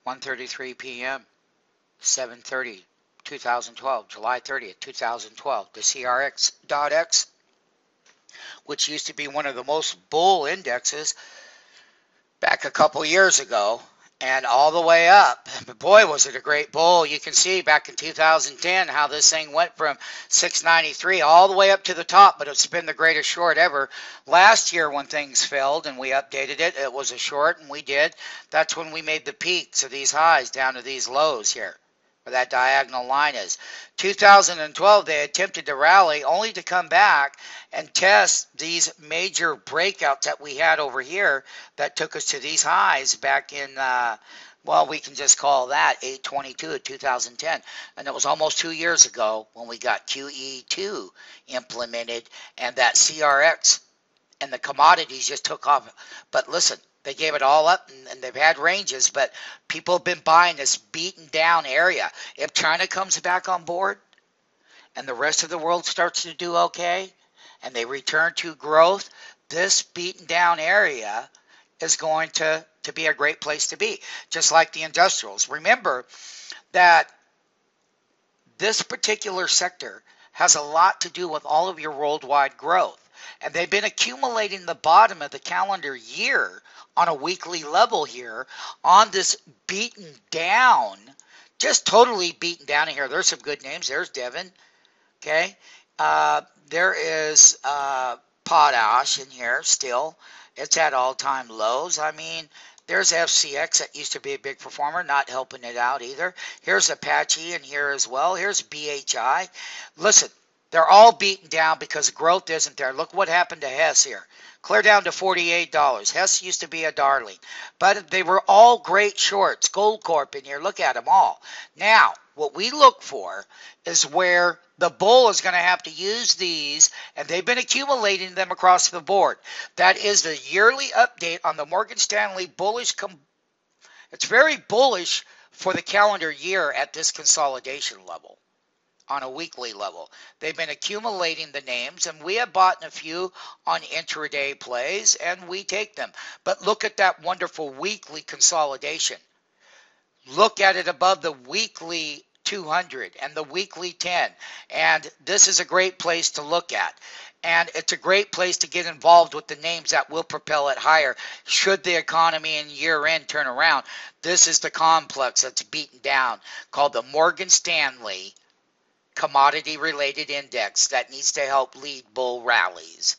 1:33 p.m. 7:30, 2012, July 30th, 2012. The CRX.X, which used to be one of the most bull indexes back a couple years ago, and all the way up. But boy, was it a great bull. You can see back in 2010 how this thing went from 693 all the way up to the top, but it's been the greatest short ever. Last year when things failed and we updated it, it was a short, and we did. That's when we made the peaks of these highs down to these lows here, where that diagonal line is. 2012, they attempted to rally only to come back and test these major breakouts that we had over here that took us to these highs back in, well, we can just call that 8/22 of 2010. And it was almost 2 years ago when we got QE2 implemented, and that CRX and the commodities just took off. But listen, they gave it all up, and they've had ranges, but people have been buying this beaten down area. If China comes back on board and the rest of the world starts to do okay and they return to growth, this beaten down area is going to be a great place to be, just like the industrials. Remember that this particular sector has a lot to do with all of your worldwide growth. And they've been accumulating the bottom of the calendar year on a weekly level here on this beaten down, just totally beaten down in here. There's some good names. There's Devon. Okay. There is Potash in here still. It's at all-time lows. I mean, there's FCX that used to be a big performer, not helping it out either. Here's Apache in here as well. Here's BHI. Listen, they're all beaten down because growth isn't there. Look what happened to Hess here. Clear down to $48. Hess used to be a darling, but they were all great shorts. Gold Corp in here. Look at them all. Now, what we look for is where the bull is going to have to use these, and they've been accumulating them across the board. That is the yearly update on the Morgan Stanley bullish. It's very bullish for the calendar year at this consolidation level. On a weekly level, they've been accumulating the names, and we have bought a few on intraday plays, and we take them. But look at that wonderful weekly consolidation. Look at it above the weekly 200 and the weekly 10, and this is a great place to look at. And it's a great place to get involved with the names that will propel it higher should the economy and year-end turn around. This is the complex that's beaten down, called the Morgan Stanley Commodity Related Index, that needs to help lead bull rallies.